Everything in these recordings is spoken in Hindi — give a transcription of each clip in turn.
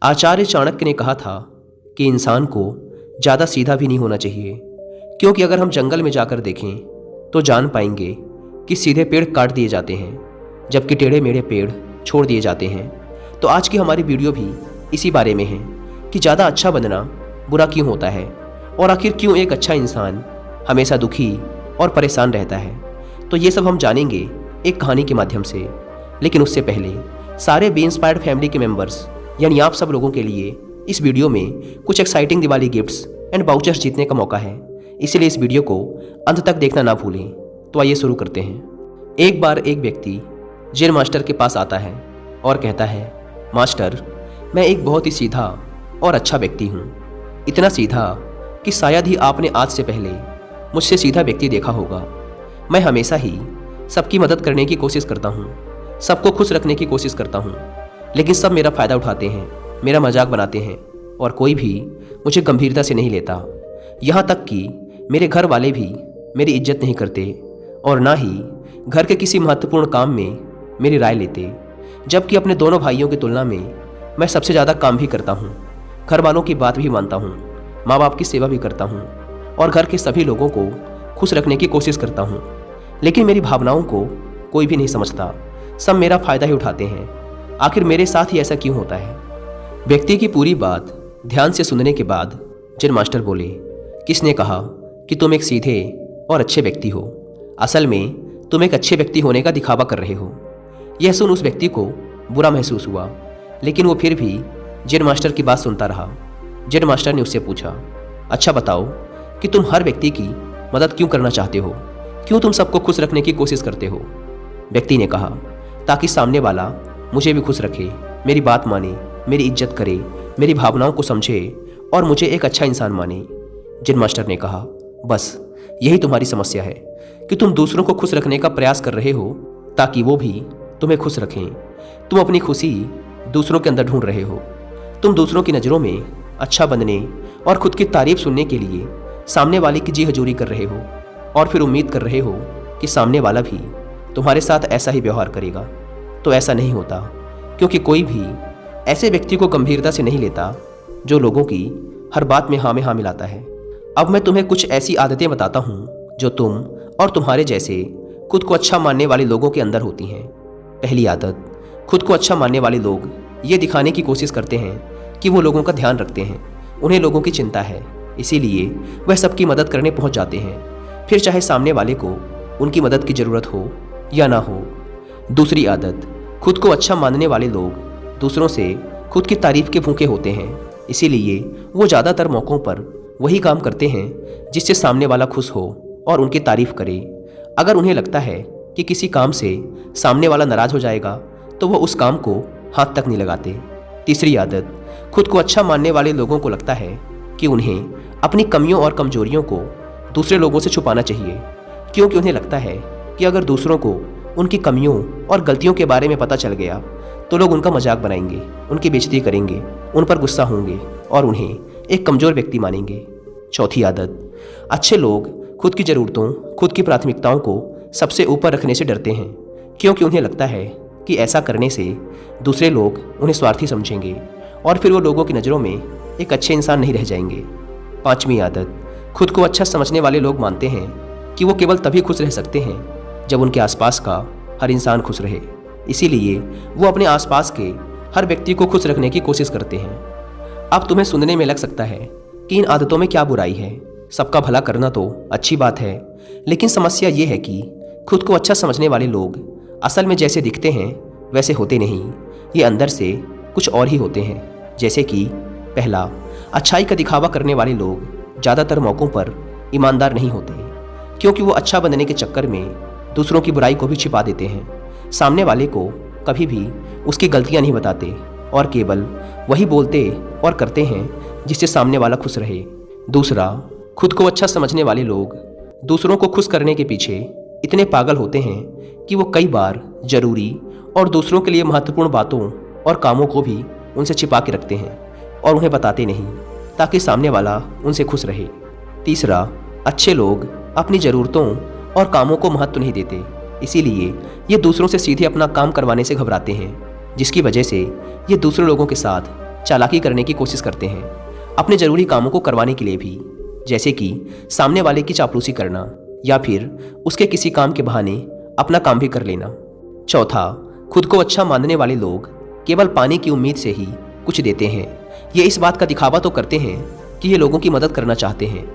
आचार्य चाणक्य ने कहा था कि इंसान को ज़्यादा सीधा भी नहीं होना चाहिए, क्योंकि अगर हम जंगल में जाकर देखें तो जान पाएंगे कि सीधे पेड़ काट दिए जाते हैं जबकि टेढ़े मेढ़े पेड़ छोड़ दिए जाते हैं। तो आज की हमारी वीडियो भी इसी बारे में है कि ज़्यादा अच्छा बनना बुरा क्यों होता है और आखिर क्यों एक अच्छा इंसान हमेशा दुखी और परेशान रहता है। तो ये सब हम जानेंगे एक कहानी के माध्यम से। लेकिन उससे पहले सारे बी इंस्पायर्ड फैमिली के मेंबर्स यानी आप सब लोगों के लिए इस वीडियो में कुछ exciting Diwali gifts and vouchers जीतने का मौका है, इसलिए इस वीडियो को अंत तक देखना ना भूलें। तो आइए शुरू करते हैं। एक बार एक व्यक्ति जेन मास्टर के पास आता है और कहता है, मास्टर, मैं एक बहुत ही सीधा और अच्छा व्यक्ति हूँ। इतना सीधा कि शायद ही आपने आज से पहले मुझसे सीधा व्यक्ति देखा होगा। मैं हमेशा ही सबकी मदद करने की कोशिश करता हूँ, सबको खुश रखने की कोशिश करता हूँ, लेकिन सब मेरा फ़ायदा उठाते हैं, मेरा मजाक बनाते हैं और कोई भी मुझे गंभीरता से नहीं लेता। यहाँ तक कि मेरे घर वाले भी मेरी इज्जत नहीं करते और ना ही घर के किसी महत्वपूर्ण काम में मेरी राय लेते, जबकि अपने दोनों भाइयों की तुलना में मैं सबसे ज़्यादा काम भी करता हूँ, घर वालों की बात भी मानता हूँ, माँ बाप की सेवा भी करता हूँ और घर के सभी लोगों को खुश रखने की कोशिश करता हूँ। लेकिन मेरी भावनाओं को कोई भी नहीं समझता, सब मेरा फ़ायदा ही उठाते हैं। आखिर मेरे साथ ही ऐसा क्यों होता है? व्यक्ति की पूरी बात ध्यान से सुनने के बाद जेन मास्टर बोले, किसने कहा कि तुम एक सीधे और अच्छे व्यक्ति हो? असल में तुम एक अच्छे व्यक्ति होने का दिखावा कर रहे हो। यह सुन उस व्यक्ति को बुरा महसूस हुआ, लेकिन वो फिर भी जेन मास्टर की बात सुनता रहा। जेन मास्टर ने उससे पूछा, अच्छा बताओ कि तुम हर व्यक्ति की मदद क्यों करना चाहते हो? क्यों तुम सबको खुश रखने की कोशिश करते हो? व्यक्ति ने कहा, ताकि सामने वाला मुझे भी खुश रखे, मेरी बात माने, मेरी इज्जत करे, मेरी भावनाओं को समझे और मुझे एक अच्छा इंसान माने। जेन मास्टर ने कहा, बस यही तुम्हारी समस्या है कि तुम दूसरों को खुश रखने का प्रयास कर रहे हो ताकि वो भी तुम्हें खुश रखें। तुम अपनी खुशी दूसरों के अंदर ढूंढ रहे हो। तुम दूसरों की नज़रों में अच्छा बनने और खुद की तारीफ सुनने के लिए सामने वाले की जी हजूरी कर रहे हो और फिर उम्मीद कर रहे हो कि सामने वाला भी तुम्हारे साथ ऐसा ही व्यवहार करेगा। तो ऐसा नहीं होता, क्योंकि कोई भी ऐसे व्यक्ति को गंभीरता से नहीं लेता जो लोगों की हर बात में हाँ में हाँ मिलाता है। अब मैं तुम्हें कुछ ऐसी आदतें बताता हूँ जो तुम और तुम्हारे जैसे खुद को अच्छा मानने वाले लोगों के अंदर होती हैं। पहली आदत, खुद को अच्छा मानने वाले लोग ये दिखाने की कोशिश करते हैं कि वो लोगों का ध्यान रखते हैं, उन्हें लोगों की चिंता है, इसीलिए वह सबकी मदद करने पहुँच जाते हैं, फिर चाहे सामने वाले को उनकी मदद की ज़रूरत हो या ना हो। दूसरी आदत, खुद को अच्छा मानने वाले लोग दूसरों से खुद की तारीफ के भूखे होते हैं, इसीलिए वो ज़्यादातर मौक़ों पर वही काम करते हैं जिससे सामने वाला खुश हो और उनकी तारीफ करे। अगर उन्हें लगता है कि किसी काम से सामने वाला नाराज़ हो जाएगा तो वो उस काम को हाथ तक नहीं लगाते। तीसरी आदत, खुद को अच्छा मानने वाले लोगों को लगता है कि उन्हें अपनी कमियों और कमजोरियों को दूसरे लोगों से छुपाना चाहिए, क्योंकि उन्हें लगता है कि अगर दूसरों को उनकी कमियों और गलतियों के बारे में पता चल गया तो लोग उनका मजाक बनाएंगे, उनकी बेइज्जती करेंगे, उन पर गुस्सा होंगे और उन्हें एक कमज़ोर व्यक्ति मानेंगे। चौथी आदत, अच्छे लोग खुद की ज़रूरतों, खुद की प्राथमिकताओं को सबसे ऊपर रखने से डरते हैं, क्योंकि उन्हें लगता है कि ऐसा करने से दूसरे लोग उन्हें स्वार्थी समझेंगे और फिर वो लोगों की नज़रों में एक अच्छे इंसान नहीं रह जाएंगे। पाँचवीं आदत, खुद को अच्छा समझने वाले लोग मानते हैं कि वो केवल तभी खुश रह सकते हैं जब उनके आसपास का हर इंसान खुश रहे, इसीलिए वो अपने आसपास के हर व्यक्ति को खुश रखने की कोशिश करते हैं। अब तुम्हें सुनने में लग सकता है कि इन आदतों में क्या बुराई है, सबका भला करना तो अच्छी बात है, लेकिन समस्या ये है कि खुद को अच्छा समझने वाले लोग असल में जैसे दिखते हैं वैसे होते नहीं, ये अंदर से कुछ और ही होते हैं। जैसे कि पहला, अच्छाई का दिखावा करने वाले लोग ज़्यादातर मौक़ों पर ईमानदार नहीं होते, क्योंकि वो अच्छा बनने के चक्कर में दूसरों की बुराई को भी छिपा देते हैं। सामने वाले को कभी भी उसकी गलतियां नहीं बताते और केवल वही बोलते और करते हैं जिससे सामने वाला खुश रहे। दूसरा, खुद को अच्छा समझने वाले लोग दूसरों को खुश करने के पीछे इतने पागल होते हैं कि वो कई बार ज़रूरी और दूसरों के लिए महत्वपूर्ण बातों और कामों को भी उनसे छिपा के रखते हैं और उन्हें बताते नहीं, ताकि सामने वाला उनसे खुश रहे। तीसरा, अच्छे लोग अपनी ज़रूरतों और कामों को महत्व नहीं देते, इसीलिए ये दूसरों से सीधे अपना काम करवाने से घबराते हैं, जिसकी वजह से ये दूसरे लोगों के साथ चालाकी करने की कोशिश करते हैं, अपने ज़रूरी कामों को करवाने के लिए भी, जैसे कि सामने वाले की चापलूसी करना या फिर उसके किसी काम के बहाने अपना काम भी कर लेना। चौथा, खुद को अच्छा मानने वाले लोग केवल पाने की उम्मीद से ही कुछ देते हैं। ये इस बात का दिखावा तो करते हैं कि ये लोगों की मदद करना चाहते हैं,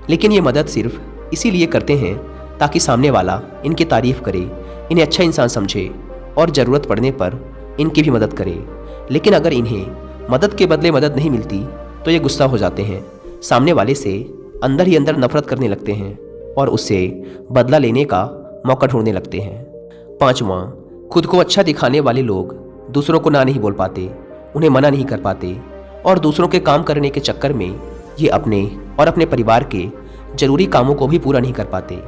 लेकिन ये मदद सिर्फ इसीलिए करते हैं ताकि सामने वाला इनकी तारीफ करे, इन्हें अच्छा इंसान समझे और ज़रूरत पड़ने पर इनकी भी मदद करे। लेकिन अगर इन्हें मदद के बदले मदद नहीं मिलती तो ये गुस्सा हो जाते हैं, सामने वाले से अंदर ही अंदर नफरत करने लगते हैं और उससे बदला लेने का मौका ढूंढने लगते हैं। पाँचवां, खुद को अच्छा दिखाने वाले लोग दूसरों को ना नहीं बोल पाते, उन्हें मना नहीं कर पाते और दूसरों के काम करने के चक्कर में ये अपने और अपने परिवार के जरूरी कामों को भी पूरा नहीं कर पाते।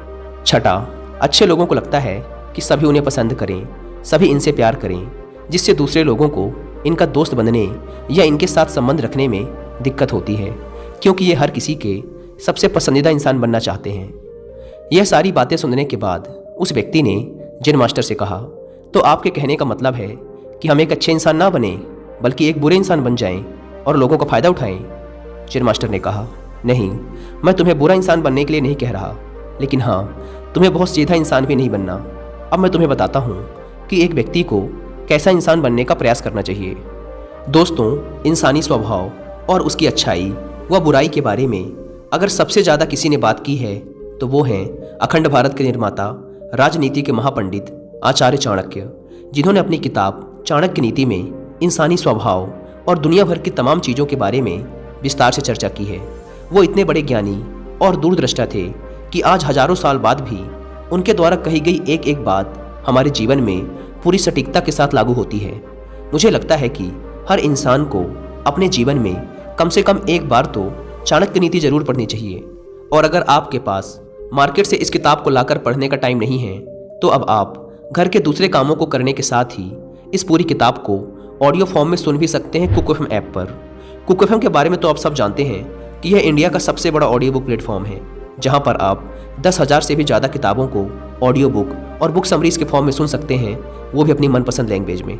छठा, अच्छे लोगों को लगता है कि सभी उन्हें पसंद करें, सभी इनसे प्यार करें, जिससे दूसरे लोगों को इनका दोस्त बनने या इनके साथ संबंध रखने में दिक्कत होती है, क्योंकि ये हर किसी के सबसे पसंदीदा इंसान बनना चाहते हैं। यह सारी बातें सुनने के बाद उस व्यक्ति ने जिन मास्टर से कहा, तो आपके कहने का मतलब है कि हम एक अच्छे इंसान ना बने बल्कि एक बुरे इंसान बन जाएं और लोगों का फ़ायदा उठाएं? जिन मास्टर ने कहा, नहीं, मैं तुम्हें बुरा इंसान बनने के लिए नहीं कह रहा, लेकिन हाँ, तुम्हें बहुत सीधा इंसान भी नहीं बनना। अब मैं तुम्हें बताता हूँ कि एक व्यक्ति को कैसा इंसान बनने का प्रयास करना चाहिए। दोस्तों, इंसानी स्वभाव और उसकी अच्छाई व बुराई के बारे में अगर सबसे ज़्यादा किसी ने बात की है तो वो हैं अखंड भारत के निर्माता, राजनीति के महापंडित आचार्य चाणक्य, जिन्होंने अपनी किताब चाणक्य नीति में इंसानी स्वभाव और दुनिया भर की तमाम चीज़ों के बारे में विस्तार से चर्चा की है। वो इतने बड़े ज्ञानी और दूरदृष्टा थे कि आज हजारों साल बाद भी उनके द्वारा कही गई एक एक बात हमारे जीवन में पूरी सटीकता के साथ लागू होती है। मुझे लगता है कि हर इंसान को अपने जीवन में कम से कम एक बार तो चाणक्य नीति जरूर पढ़नी चाहिए। और अगर आपके पास मार्केट से इस किताब को लाकर पढ़ने का टाइम नहीं है तो अब आप घर के दूसरे कामों को करने के साथ ही इस पूरी किताब को ऑडियो फॉर्म में सुन भी सकते हैं कुक एफएम ऐप पर। कुक एफएम के बारे में तो आप सब जानते हैं कि यह इंडिया का सबसे बड़ा ऑडियो बुक प्लेटफॉर्म है, जहां पर आप 10,000 से भी ज़्यादा किताबों को ऑडियो बुक और बुक समरीज के फॉर्म में सुन सकते हैं, वो भी अपनी मनपसंद लैंग्वेज में।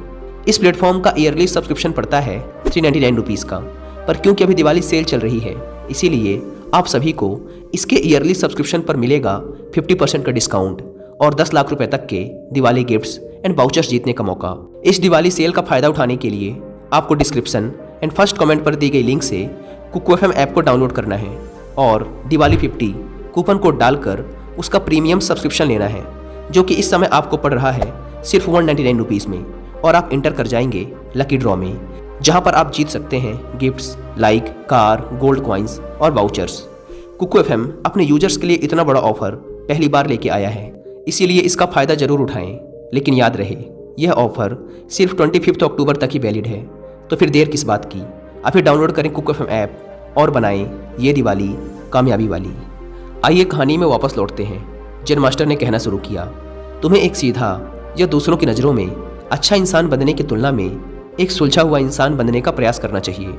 इस प्लेटफॉर्म का ईयरली सब्सक्रिप्शन पड़ता है 399 रुपीज़ का, पर क्योंकि अभी दिवाली सेल चल रही है इसीलिए आप सभी को इसके ईयरली सब्सक्रिप्शन पर मिलेगा 50% का डिस्काउंट और 10 लाख रुपए तक के दिवाली गिफ्ट्स एंड वाउचर्स जीतने का मौका। इस दिवाली सेल का फायदा उठाने के लिए आपको डिस्क्रिप्शन एंड फर्स्ट कमेंट पर दी गई लिंक से कुक एफएम ऐप को डाउनलोड करना है और दिवाली 50 कूपन कोड डालकर उसका प्रीमियम सब्सक्रिप्शन लेना है, जो कि इस समय आपको पड़ रहा है सिर्फ 199 रुपीज़ में, और आप इंटर कर जाएंगे लकी ड्रॉ में, जहां पर आप जीत सकते हैं gifts like car, gold coins और वाउचर्स। कुक एफएम अपने यूजर्स के लिए इतना बड़ा ऑफर पहली बार लेके आया है, इसीलिए इसका फ़ायदा ज़रूर उठाएं। लेकिन याद रहे, यह ऑफर सिर्फ 25 अक्टूबर तक ही वैलिड है, तो फिर देर किस बात की। अभी डाउनलोड करें कुक एफएम ऐप और बनाएं ये दिवाली कामयाबी वाली। आइए कहानी में वापस लौटते हैं। जिन मास्टर ने कहना शुरू किया, तुम्हें एक सीधा या दूसरों की नज़रों में अच्छा इंसान बनने की तुलना में एक सुलझा हुआ इंसान बनने का प्रयास करना चाहिए।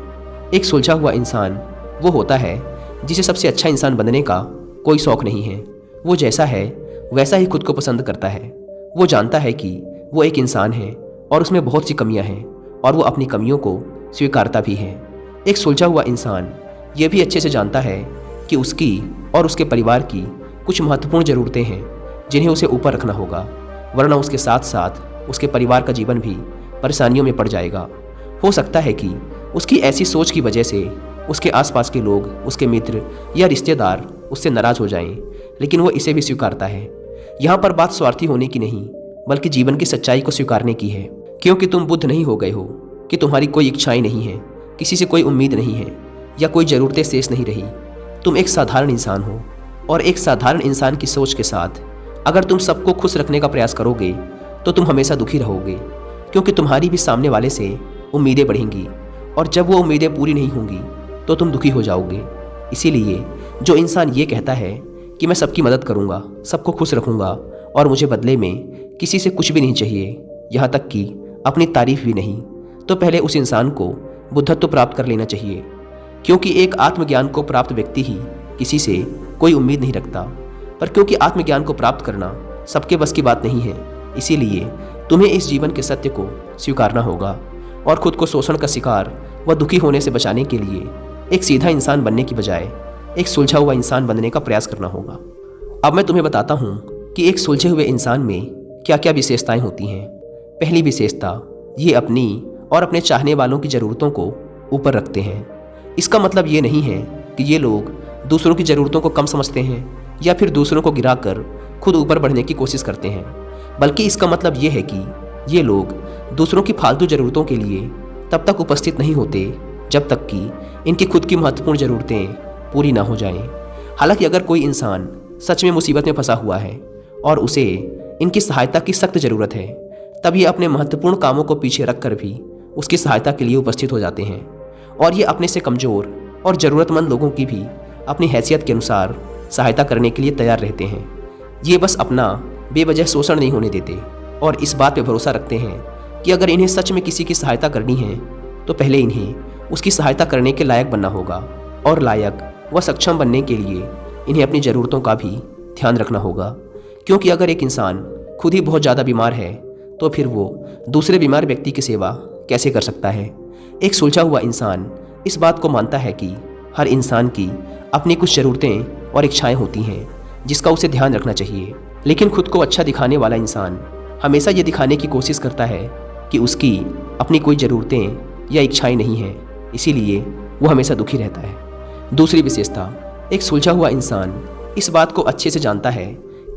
एक सुलझा हुआ इंसान वो होता है जिसे सबसे अच्छा इंसान बनने का कोई शौक़ नहीं है। वो जैसा है वैसा ही खुद को पसंद करता है। वो जानता है कि वो एक इंसान है और उसमें बहुत सी कमियां हैं और वो अपनी कमियों को स्वीकारता भी है। एक सुलझा हुआ इंसान ये भी अच्छे से जानता है कि उसकी और उसके परिवार की कुछ महत्वपूर्ण ज़रूरतें हैं जिन्हें उसे ऊपर रखना होगा, वरना उसके साथ साथ उसके परिवार का जीवन भी परेशानियों में पड़ जाएगा। हो सकता है कि उसकी ऐसी सोच की वजह से उसके आसपास के लोग, उसके मित्र या रिश्तेदार उससे नाराज़ हो जाएं, लेकिन वो इसे भी स्वीकारता है। यहाँ पर बात स्वार्थी होने की नहीं, बल्कि जीवन की सच्चाई को स्वीकारने की है। क्योंकि तुम बुद्ध नहीं हो गए हो कि तुम्हारी कोई इच्छाएं नहीं है, किसी से कोई उम्मीद नहीं है या कोई ज़रूरतें शेष नहीं रही। तुम एक साधारण इंसान हो और एक साधारण इंसान की सोच के साथ अगर तुम सबको खुश रखने का प्रयास करोगे तो तुम हमेशा दुखी रहोगे, क्योंकि तुम्हारी भी सामने वाले से उम्मीदें बढ़ेंगी और जब वो उम्मीदें पूरी नहीं होंगी तो तुम दुखी हो जाओगे। इसीलिए जो इंसान ये कहता है कि मैं सबकी मदद करूँगा, सबको खुश रखूँगा और मुझे बदले में किसी से कुछ भी नहीं चाहिए, यहाँ तक कि अपनी तारीफ भी नहीं, तो पहले उस इंसान को बुद्धत्व प्राप्त कर लेना चाहिए। क्योंकि एक आत्मज्ञान को प्राप्त व्यक्ति ही किसी से कोई उम्मीद नहीं रखता। पर क्योंकि आत्मज्ञान को प्राप्त करना सबके बस की बात नहीं है, इसीलिए तुम्हें इस जीवन के सत्य को स्वीकारना होगा और खुद को शोषण का शिकार वह दुखी होने से बचाने के लिए एक सीधा इंसान बनने की बजाय एक सुलझा हुआ इंसान बनने का प्रयास करना होगा। अब मैं तुम्हें बताता हूँ कि एक सुलझे हुए इंसान में क्या क्या विशेषताएं होती हैं। पहली विशेषता, ये अपनी और अपने चाहने वालों की ज़रूरतों को ऊपर रखते हैं। इसका मतलब ये नहीं है कि ये लोग दूसरों की ज़रूरतों को कम समझते हैं या फिर दूसरों को गिराकर खुद ऊपर बढ़ने की कोशिश करते हैं, बल्कि इसका मतलब ये है कि ये लोग दूसरों की फालतू ज़रूरतों के लिए तब तक उपस्थित नहीं होते जब तक कि इनकी खुद की महत्वपूर्ण ज़रूरतें पूरी ना हो जाएं। हालांकि अगर कोई इंसान सच में मुसीबत में फंसा हुआ है और उसे इनकी सहायता की सख्त ज़रूरत है, तब ये अपने महत्वपूर्ण कामों को पीछे रख कर भी उसकी सहायता के लिए उपस्थित हो जाते हैं और ये अपने से कमज़ोर और ज़रूरतमंद लोगों की भी अपनी हैसियत के अनुसार सहायता करने के लिए तैयार रहते हैं। ये बस अपना बेवजह शोषण नहीं होने देते और इस बात पर भरोसा रखते हैं कि अगर इन्हें सच में किसी की सहायता करनी है तो पहले इन्हें उसकी सहायता करने के लायक बनना होगा और लायक व सक्षम बनने के लिए इन्हें अपनी ज़रूरतों का भी ध्यान रखना होगा। क्योंकि अगर एक इंसान खुद ही बहुत ज़्यादा बीमार है तो फिर वो दूसरे बीमार व्यक्ति की सेवा कैसे कर सकता है। एक सुलझा हुआ इंसान इस बात को मानता है कि हर इंसान की अपनी कुछ ज़रूरतें और इच्छाएं होती हैं जिसका उसे ध्यान रखना चाहिए, लेकिन खुद को अच्छा दिखाने वाला इंसान हमेशा ये दिखाने की कोशिश करता है कि उसकी अपनी कोई ज़रूरतें या इच्छाएं नहीं हैं, इसीलिए वो हमेशा दुखी रहता है। दूसरी विशेषता, एक सुलझा हुआ इंसान इस बात को अच्छे से जानता है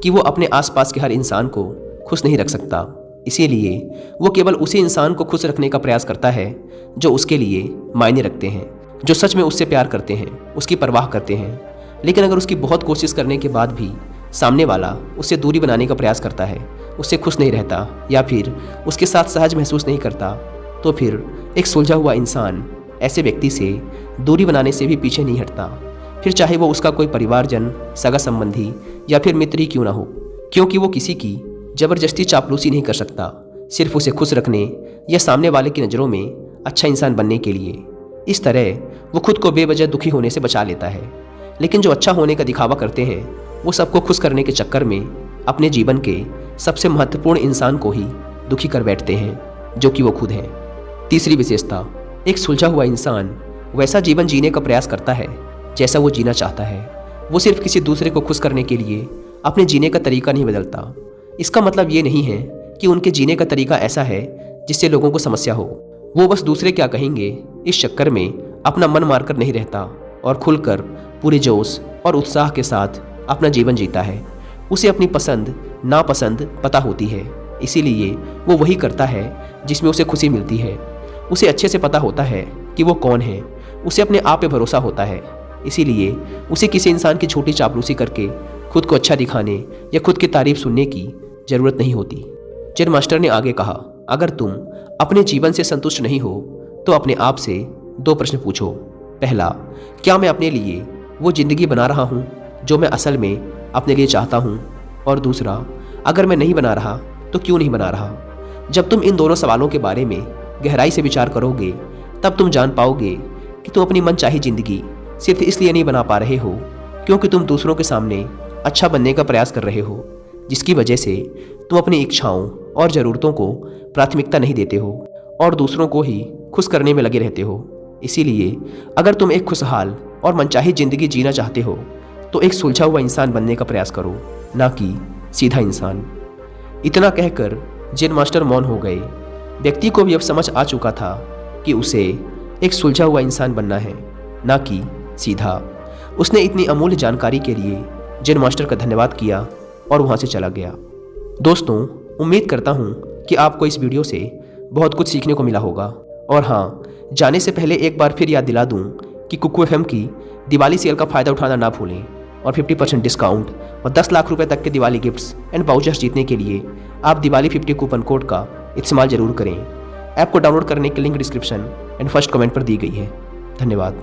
कि वो अपने आसपास के हर इंसान को खुश नहीं रख सकता, इसीलिए वो केवल उसी इंसान को खुश रखने का प्रयास करता है जो उसके लिए मायने रखते हैं, जो सच में उससे प्यार करते हैं, उसकी परवाह करते हैं। लेकिन अगर उसकी बहुत कोशिश करने के बाद भी सामने वाला उससे दूरी बनाने का प्रयास करता है, उससे खुश नहीं रहता या फिर उसके साथ सहज महसूस नहीं करता, तो फिर एक सुलझा हुआ इंसान ऐसे व्यक्ति से दूरी बनाने से भी पीछे नहीं हटता, फिर चाहे वो उसका कोई परिवारजन, सगा संबंधी या फिर मित्र ही क्यों ना हो, क्योंकि वो किसी की ज़बरदस्ती चापलूसी नहीं कर सकता, सिर्फ उसे खुश रखने या सामने वाले की नज़रों में अच्छा इंसान बनने के लिए। इस तरह वो खुद को बेवजह दुखी होने से बचा लेता है। लेकिन जो अच्छा होने का दिखावा करते हैं वो सबको खुश करने के चक्कर में अपने जीवन के सबसे महत्वपूर्ण इंसान को ही दुखी कर बैठते हैं, जो कि वो खुद हैं। तीसरी विशेषता, एक सुलझा हुआ इंसान वैसा जीवन जीने का प्रयास करता है जैसा वो जीना चाहता है। वो सिर्फ किसी दूसरे को खुश करने के लिए अपने जीने का तरीका नहीं बदलता। इसका मतलब ये नहीं है कि उनके जीने का तरीका ऐसा है जिससे लोगों को समस्या हो। वो बस दूसरे क्या कहेंगे इस चक्कर में अपना मन मारकर नहीं रहता और खुलकर पूरे जोश और उत्साह के साथ अपना जीवन जीता है। उसे अपनी पसंद नापसंद पता होती है, इसीलिए वो वही करता है जिसमें उसे खुशी मिलती है। उसे अच्छे से पता होता है कि वो कौन है, उसे अपने आप पे भरोसा होता है, इसीलिए उसे किसी इंसान की छोटी चापलूसी करके खुद को अच्छा दिखाने या खुद की तारीफ सुनने की ज़रूरत नहीं होती। जेन मास्टर ने आगे कहा, अगर तुम अपने जीवन से संतुष्ट नहीं हो तो अपने आप से 2 प्रश्न पूछो। पहला, क्या मैं अपने लिए वो ज़िंदगी बना रहा हूँ जो मैं असल में अपने लिए चाहता हूँ? और दूसरा, अगर मैं नहीं बना रहा तो क्यों नहीं बना रहा? जब तुम इन दोनों सवालों के बारे में गहराई से विचार करोगे तब तुम जान पाओगे कि तुम अपनी मनचाही ज़िंदगी सिर्फ इसलिए नहीं बना पा रहे हो क्योंकि तुम दूसरों के सामने अच्छा बनने का प्रयास कर रहे हो, जिसकी वजह से तुम अपनी इच्छाओं और ज़रूरतों को प्राथमिकता नहीं देते हो और दूसरों को ही खुश करने में लगे रहते हो। इसीलिए अगर तुम एक खुशहाल और मनचाही ज़िंदगी जीना चाहते हो तो एक सुलझा हुआ इंसान बनने का प्रयास करो, ना कि सीधा इंसान। इतना कहकर जेन मास्टर मौन हो गए। व्यक्ति को भी अब समझ आ चुका था कि उसे एक सुलझा हुआ इंसान बनना है, ना कि सीधा। उसने इतनी अमूल्य जानकारी के लिए जेन मास्टर का धन्यवाद किया और वहाँ से चला गया। दोस्तों, उम्मीद करता हूँ कि आपको इस वीडियो से बहुत कुछ सीखने को मिला होगा। और हाँ, जाने से पहले एक बार फिर याद दिला दूँ कि कुकू FM की दिवाली सेल का फ़ायदा उठाना ना भूलें और 50% डिस्काउंट और 10 लाख रुपए तक के दिवाली गिफ्ट्स एंड वाउचर्स जीतने के लिए आप दिवाली 50 कूपन कोड का इस्तेमाल जरूर करें। ऐप को डाउनलोड करने की link description and first comment पर दी गई है। धन्यवाद।